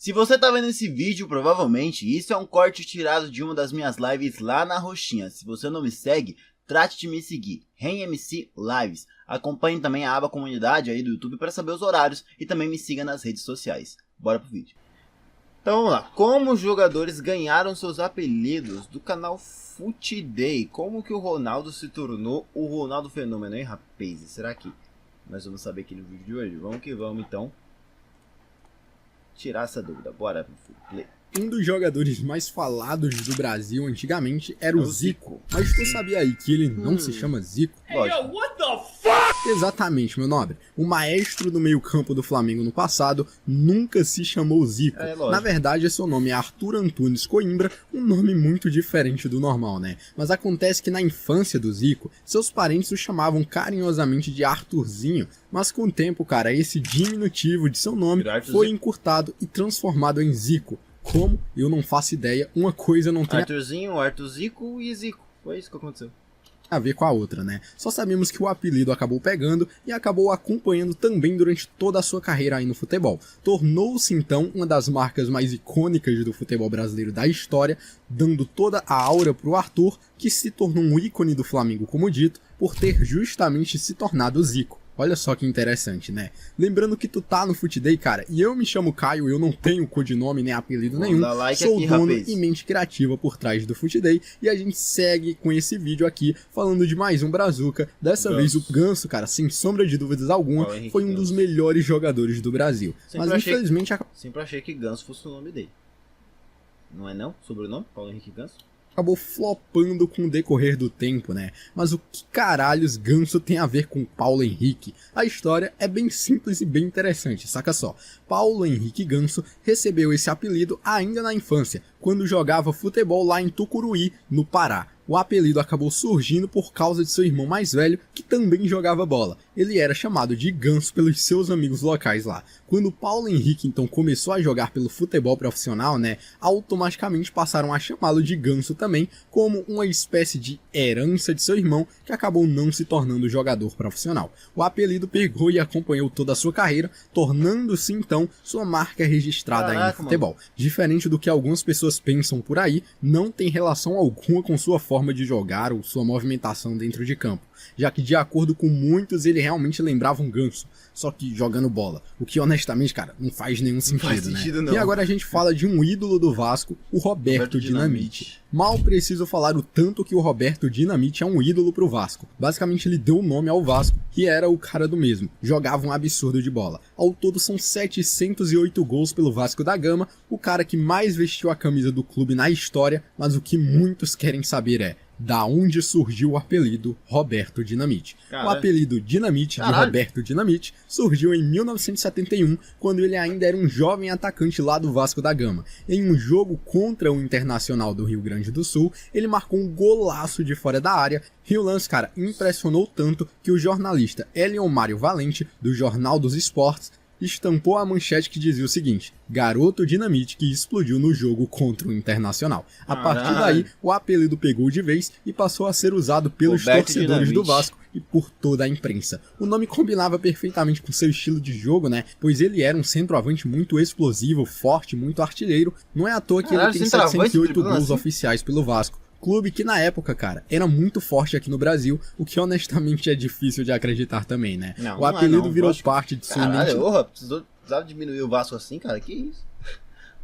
Se você tá vendo esse vídeo, provavelmente isso é um corte tirado de uma das minhas lives lá na Roxinha. Se você não me segue, trate de me seguir, RenMC Lives. Acompanhe também a aba comunidade aí do YouTube para saber os horários e também me siga nas redes sociais. Bora pro vídeo. Então vamos lá. Como os jogadores ganharam seus apelidos do canal FUTDAY? Como que o Ronaldo se tornou o Ronaldo Fenômeno, hein, rapaz? Será que nós vamos saber aqui no vídeo de hoje? Vamos que vamos então tirar essa dúvida. Bora pro play. Um dos jogadores mais falados do Brasil antigamente era o Zico. Mas tu sabia aí que ele não se chama Zico? Lógico. Exatamente, meu nobre. O maestro do meio-campo do Flamengo no passado nunca se chamou Zico. Na verdade, seu nome é Arthur Antunes Coimbra, um nome muito diferente do normal, né? Mas acontece que na infância do Zico, seus parentes o chamavam carinhosamente de Arthurzinho, mas com o tempo, cara, esse diminutivo de seu nome foi encurtado e transformado em Zico. Como? Eu não faço ideia, uma coisa não tem Arthurzinho, Arthurzico e Zico. Foi isso que aconteceu. A ver com a outra, né? Só sabemos que o apelido acabou pegando e acabou acompanhando também durante toda a sua carreira aí no futebol. Tornou-se então uma das marcas mais icônicas do futebol brasileiro da história, dando toda a aura pro Arthur, que se tornou um ícone do Flamengo, como dito, por ter justamente se tornado Zico. Olha só que interessante, né? Lembrando que tu tá no FUTDAY, cara, e eu me chamo Caio, eu não tenho codinome nem apelido nenhum, sou o dono e mente criativa por trás do FUTDAY, e a gente segue com esse vídeo aqui, falando de mais um Brazuca. Dessa vez o Ganso, cara, sem sombra de dúvidas alguma, foi um dos melhores jogadores do Brasil. Mas infelizmente... Sempre achei que Ganso fosse o nome dele. Não é não? Sobrenome? Paulo Henrique Ganso? Acabou flopando com o decorrer do tempo, né? Mas o que caralhos Ganso tem a ver com Paulo Henrique? A história é bem simples e bem interessante, saca só. Paulo Henrique Ganso recebeu esse apelido ainda na infância, quando jogava futebol lá em Tucuruí, no Pará. O apelido acabou surgindo por causa de seu irmão mais velho, que também jogava bola. Ele era chamado de Ganso pelos seus amigos locais lá. Quando Paulo Henrique então começou a jogar pelo futebol profissional, né, automaticamente passaram a chamá-lo de Ganso também, como uma espécie de herança de seu irmão, que acabou não se tornando jogador profissional. O apelido pegou e acompanhou toda a sua carreira, tornando-se então sua marca registrada aí no futebol. Diferente do que algumas pessoas pensam por aí, não tem relação alguma com sua forma de jogar ou sua movimentação dentro de campo, já que de acordo com muitos ele realmente lembrava um Ganso, só que jogando bola, o que honestamente, cara, não faz nenhum sentido, né? E agora a gente fala de um ídolo do Vasco, o Roberto Dinamite. Mal preciso falar o tanto que o Roberto Dinamite é um ídolo pro Vasco. Basicamente ele deu o nome ao Vasco, que era o cara do mesmo, jogava um absurdo de bola. Ao todo são 708 gols pelo Vasco da Gama, o cara que mais vestiu a camisa do clube na história, mas o que muitos querem saber é: da onde surgiu o apelido Roberto Dinamite? O apelido Dinamite de Roberto Dinamite surgiu em 1971, quando ele ainda era um jovem atacante lá do Vasco da Gama. Em um jogo contra o Internacional do Rio Grande do Sul, ele marcou um golaço de fora da área, e o lance, cara, impressionou tanto que o jornalista Elion Mário Valente, do Jornal dos Esportes, estampou a manchete que dizia o seguinte: garoto Dinamite que explodiu no jogo contra o Internacional. A partir daí, o apelido pegou de vez e passou a ser usado pelos torcedores do Vasco e por toda a imprensa. O nome combinava perfeitamente com seu estilo de jogo, né? Pois ele era um centroavante muito explosivo, forte, muito artilheiro. Não é à toa que ele tem 708 gols oficiais pelo Vasco. Clube que na época, cara, era muito forte aqui no Brasil, o que honestamente é difícil de acreditar também, né? O apelido virou parte de sua identidade. Precisava diminuir o Vasco assim, cara? Que isso?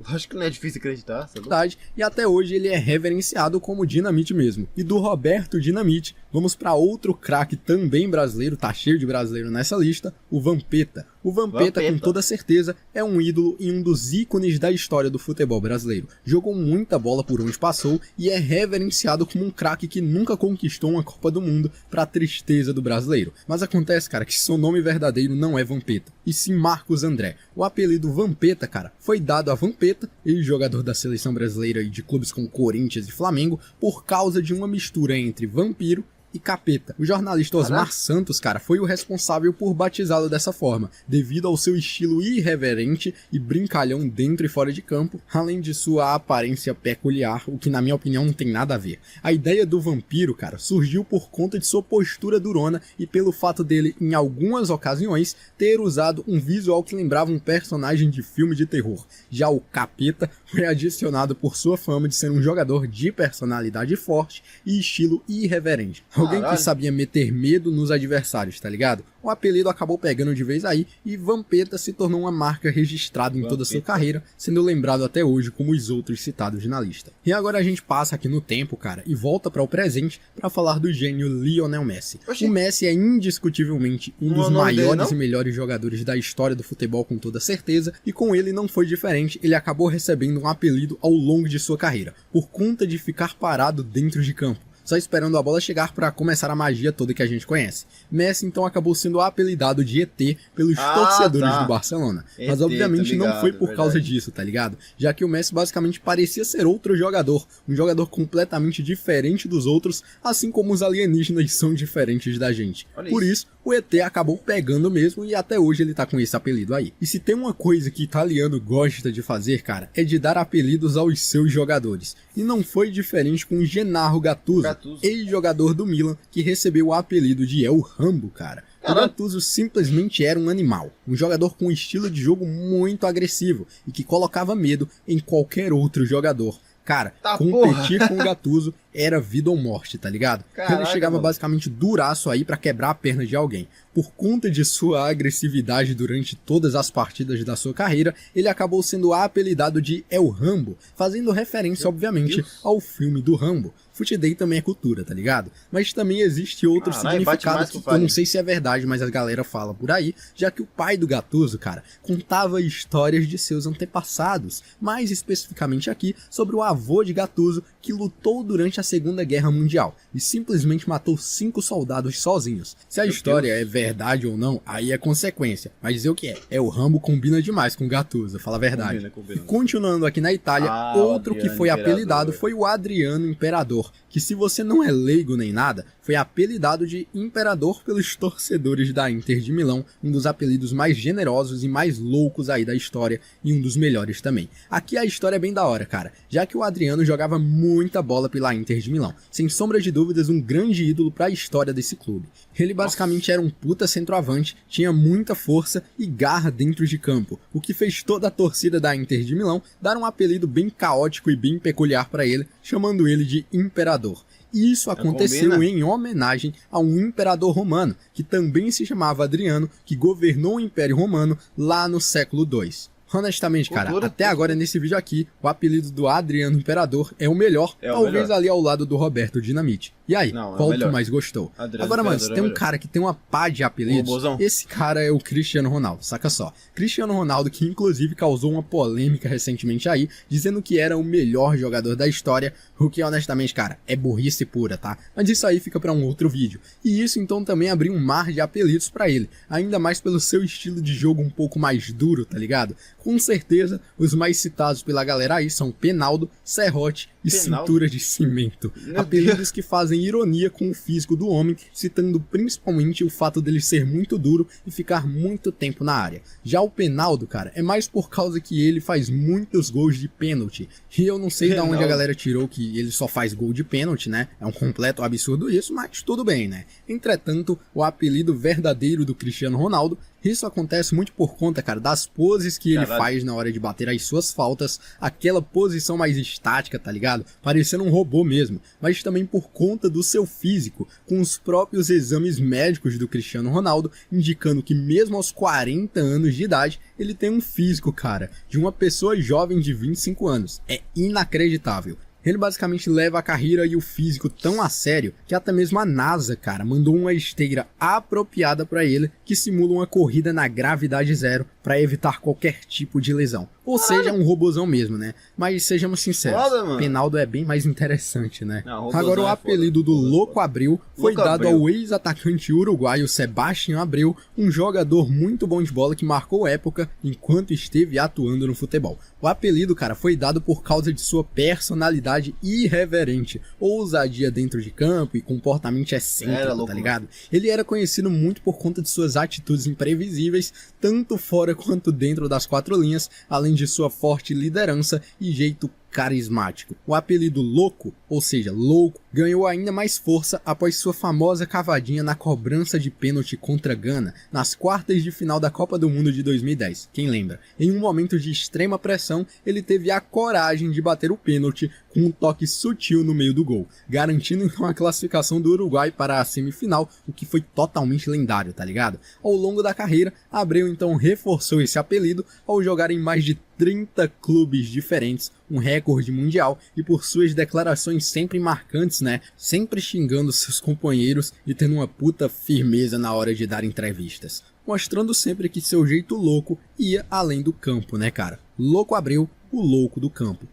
Acho que não é difícil acreditar, sabe? E até hoje ele é reverenciado como Dinamite mesmo. E do Roberto Dinamite, vamos para outro craque também brasileiro, tá cheio de brasileiro nessa lista, o Vampeta. O Vampeta, com toda certeza, é um ídolo e um dos ícones da história do futebol brasileiro. Jogou muita bola por onde passou e é reverenciado como um craque que nunca conquistou uma Copa do Mundo, pra tristeza do brasileiro. Mas acontece, cara, que seu nome verdadeiro não é Vampeta, e sim Marcos André. O apelido Vampeta, cara, foi dado a Vampeta, ex-jogador da seleção brasileira e de clubes como Corinthians e Flamengo, por causa de uma mistura entre vampiro e Capeta. O jornalista Osmar Santos, cara, foi o responsável por batizá-lo dessa forma, devido ao seu estilo irreverente e brincalhão dentro e fora de campo, além de sua aparência peculiar, o que na minha opinião não tem nada a ver. A ideia do vampiro, cara, surgiu por conta de sua postura durona e pelo fato dele, em algumas ocasiões, ter usado um visual que lembrava um personagem de filme de terror. Já o Capeta foi adicionado por sua fama de ser um jogador de personalidade forte e estilo irreverente. Alguém que sabia meter medo nos adversários, tá ligado? O apelido acabou pegando de vez aí e Vampeta se tornou uma marca registrada em toda a sua carreira, sendo lembrado até hoje como os outros citados na lista. E agora a gente passa aqui no tempo, cara, e volta para o presente para falar do gênio Lionel Messi. O Messi é indiscutivelmente um dos maiores e melhores jogadores da história do futebol, com toda certeza, e com ele não foi diferente, ele acabou recebendo um apelido ao longo de sua carreira, por conta de ficar parado dentro de campo, só esperando a bola chegar para começar a magia toda que a gente conhece. Messi então acabou sendo apelidado de ET pelos torcedores do Barcelona, mas obviamente não foi por causa disso, tá ligado? Já que o Messi basicamente parecia ser outro jogador, um jogador completamente diferente dos outros, assim como os alienígenas são diferentes da gente. Por isso, o ET acabou pegando mesmo e até hoje ele tá com esse apelido aí. E se tem uma coisa que italiano gosta de fazer, cara, é de dar apelidos aos seus jogadores. E não foi diferente com o Gennaro Gattuso, ex-jogador do Milan, que recebeu o apelido de El Rambo, cara. O Gattuso simplesmente era um animal, um jogador com um estilo de jogo muito agressivo e que colocava medo em qualquer outro jogador. Cara, competir com o Gattuso era vida ou morte, tá ligado? Ele chegava basicamente duraço aí pra quebrar a perna de alguém. Por conta de sua agressividade durante todas as partidas da sua carreira, ele acabou sendo apelidado de El Rambo, fazendo referência, obviamente, ao filme do Rambo. Foot Day também é cultura, tá ligado? Mas também existe outro significado que eu não sei se é verdade, mas a galera fala por aí, já que o pai do Gattuso, cara, contava histórias de seus antepassados, mais especificamente aqui sobre o avô de Gattuso, que lutou durante a Segunda Guerra Mundial e simplesmente matou 5 soldados sozinhos. Se a história é verdade ou não, aí é consequência, mas dizer o que é o Rambo combina demais com o Gattuso, fala a verdade. Combina. E continuando aqui na Itália, outro que foi apelidado foi o Adriano Imperador, que se você não é leigo nem nada, foi apelidado de Imperador pelos torcedores da Inter de Milão, um dos apelidos mais generosos e mais loucos aí da história e um dos melhores também. Aqui a história é bem da hora, cara, já que o Adriano jogava muita bola pela Inter de Milão, sem sombra de dúvidas um grande ídolo para a história desse clube. Ele basicamente era um puta centroavante, tinha muita força e garra dentro de campo, o que fez toda a torcida da Inter de Milão dar um apelido bem caótico e bem peculiar para ele, chamando ele de Imperador. E isso aconteceu em homenagem a um imperador romano, que também se chamava Adriano, que governou o Império Romano lá no século II. Honestamente, cara, até agora nesse vídeo aqui, o apelido do Adriano Imperador é o melhor, talvez ali ao lado do Roberto Dinamite. E aí, qual tu mais gostou? Agora, mano, se tem um cara que tem uma pá de apelidos, esse cara é o Cristiano Ronaldo, saca só. Cristiano Ronaldo, que inclusive causou uma polêmica recentemente aí, dizendo que era o melhor jogador da história, o que honestamente, cara, é burrice pura, tá? Mas isso aí fica pra um outro vídeo. E isso então também abriu um mar de apelidos pra ele, ainda mais pelo seu estilo de jogo um pouco mais duro, tá ligado? Com certeza, os mais citados pela galera aí são Penaldo, Serrote e Cintura de Cimento. Apelidos que fazem ironia com o físico do homem, citando principalmente o fato dele ser muito duro e ficar muito tempo na área. Já o Penaldo, cara, é mais por causa que ele faz muitos gols de pênalti. E eu não sei de onde a galera tirou que ele só faz gol de pênalti, né? É um completo absurdo isso, mas tudo bem, né? Entretanto, o apelido verdadeiro do Cristiano Ronaldo, isso acontece muito por conta, cara, das poses que ele faz na hora de bater as suas faltas, aquela posição mais estática, tá ligado? Parecendo um robô mesmo, mas também por conta do seu físico, com os próprios exames médicos do Cristiano Ronaldo, indicando que mesmo aos 40 anos de idade, ele tem um físico, cara, de uma pessoa jovem de 25 anos. É inacreditável. Ele basicamente leva a carreira e o físico tão a sério que até mesmo a NASA, cara, mandou uma esteira apropriada para ele que simula uma corrida na gravidade zero, pra evitar qualquer tipo de lesão. Ou seja, um robozão mesmo, né? Mas sejamos sinceros, Foda, Penaldo é bem mais interessante, né? Não, Agora o apelido do Louco Abreu foi dado ao ex-atacante uruguaio Sebastião Abreu, um jogador muito bom de bola que marcou época enquanto esteve atuando no futebol. O apelido, cara, foi dado por causa de sua personalidade irreverente, ousadia dentro de campo e comportamento excêntrico, tá ligado? Ele era conhecido muito por conta de suas atitudes imprevisíveis, tanto fora quanto dentro das quatro linhas, além de sua forte liderança e jeito carismático. O apelido Louco, ou seja, Louco, ganhou ainda mais força após sua famosa cavadinha na cobrança de pênalti contra Gana, nas quartas de final da Copa do Mundo de 2010. Quem lembra? Em um momento de extrema pressão, ele teve a coragem de bater o pênalti com um toque sutil no meio do gol, garantindo então a classificação do Uruguai para a semifinal, o que foi totalmente lendário, tá ligado? Ao longo da carreira, Abreu então reforçou esse apelido ao jogar em mais de 30 clubes diferentes, um recorde mundial, e por suas declarações sempre marcantes, né? Sempre xingando seus companheiros e tendo uma puta firmeza na hora de dar entrevistas. Mostrando sempre que seu jeito louco ia além do campo, né, cara? Louco Abreu, o louco do campo.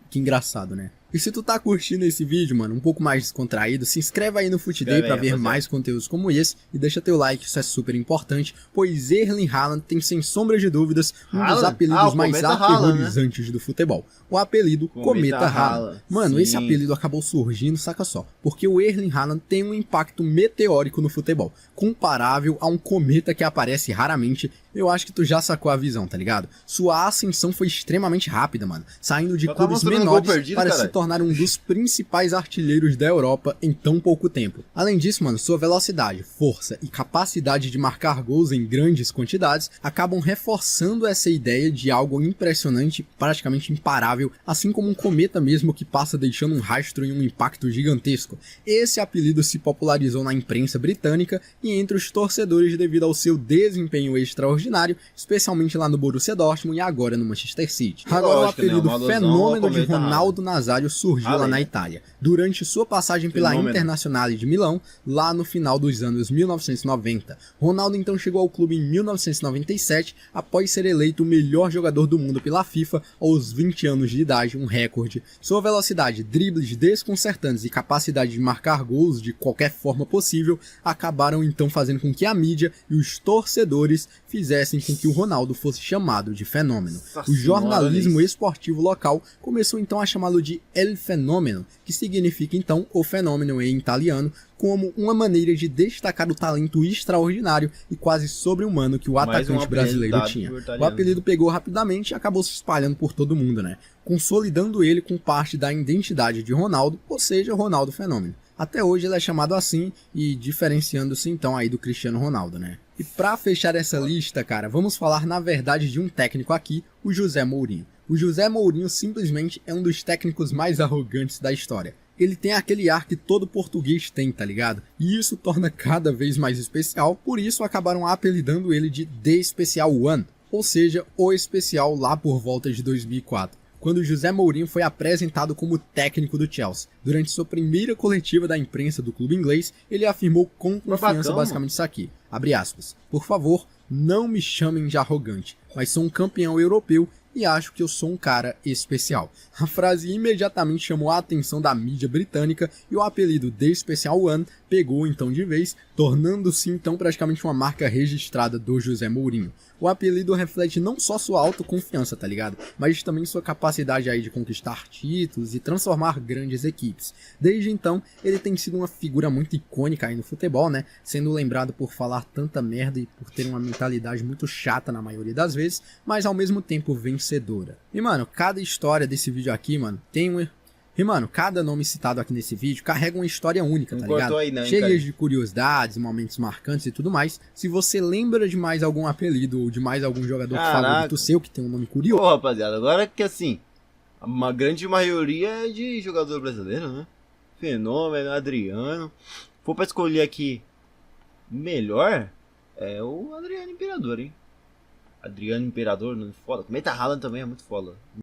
Que engraçado, né? E se tu tá curtindo esse vídeo, mano, um pouco mais descontraído, se inscreve aí no FUTDay pra ver mais conteúdos como esse e deixa teu like, isso é super importante, pois Erling Haaland tem sem sombra de dúvidas um dos apelidos mais aterrorizantes do futebol. O apelido Cometa Haaland. Mano, esse apelido acabou surgindo, saca só, porque o Erling Haaland tem um impacto meteórico no futebol, comparável a um cometa que aparece raramente. Eu acho que tu já sacou a visão, tá ligado? Sua ascensão foi extremamente rápida, mano, saindo de clubes menores para se tornar um dos principais artilheiros da Europa em tão pouco tempo. Além disso, mano, sua velocidade, força e capacidade de marcar gols em grandes quantidades acabam reforçando essa ideia de algo impressionante, praticamente imparável, assim como um cometa mesmo que passa deixando um rastro e um impacto gigantesco. Esse apelido se popularizou na imprensa britânica e entre os torcedores devido ao seu desempenho extraordinário, especialmente lá no Borussia Dortmund e agora no Manchester City. Agora o apelido fenômeno de Ronaldo Nazário surgiu lá na Itália, durante sua passagem pela Internazionale de Milão, lá no final dos anos 1990. Ronaldo então chegou ao clube em 1997, após ser eleito o melhor jogador do mundo pela FIFA aos 20 anos de idade, um recorde. Sua velocidade, dribles desconcertantes e capacidade de marcar gols de qualquer forma possível acabaram então fazendo com que a mídia e os torcedores fizessem com que o Ronaldo fosse chamado de fenômeno. O jornalismo esportivo local começou então a chamá-lo de El Fenomeno, que significa então o fenômeno em italiano, como uma maneira de destacar o talento extraordinário e quase sobre-humano que o atacante brasileiro tinha. O apelido pegou rapidamente e acabou se espalhando por todo mundo, né? Consolidando ele com parte da identidade de Ronaldo, ou seja, Ronaldo Fenômeno. Até hoje ele é chamado assim e diferenciando-se então aí do Cristiano Ronaldo, né? E pra fechar essa lista, cara, vamos falar na verdade de um técnico aqui, o José Mourinho. O José Mourinho simplesmente é um dos técnicos mais arrogantes da história. Ele tem aquele ar que todo português tem, tá ligado? E isso torna cada vez mais especial, por isso acabaram apelidando ele de The Special One, ou seja, o especial lá por volta de 2004. Quando José Mourinho foi apresentado como técnico do Chelsea. Durante sua primeira coletiva da imprensa do clube inglês, ele afirmou com confiança basicamente isso aqui, abre aspas, por favor, não me chamem de arrogante, mas sou um campeão europeu e acho que eu sou um cara especial. A frase imediatamente chamou a atenção da mídia britânica e o apelido The Special One pegou então de vez, tornando-se então praticamente uma marca registrada do José Mourinho. O apelido reflete não só sua autoconfiança, tá ligado? Mas também sua capacidade aí de conquistar títulos e transformar grandes equipes. Desde então, ele tem sido uma figura muito icônica aí no futebol, né? Sendo lembrado por falar tanta merda e por ter uma mentalidade muito chata na maioria das vezes, mas ao mesmo tempo vencedora. E mano, cada história desse vídeo aqui, mano, tem um... E mano, cada nome citado aqui nesse vídeo carrega uma história única, tá ligado? Cheias de curiosidades, momentos marcantes e tudo mais. Se você lembra de mais algum apelido ou de mais algum jogador favorito seu que tem um nome curioso... Pô, rapaziada, agora que assim, uma grande maioria é de jogador brasileiro, né? Fenômeno, Adriano. Se for pra escolher aqui melhor, é o Adriano Imperador, hein? Adriano Imperador, não é foda. Cometa Haaland também é muito foda.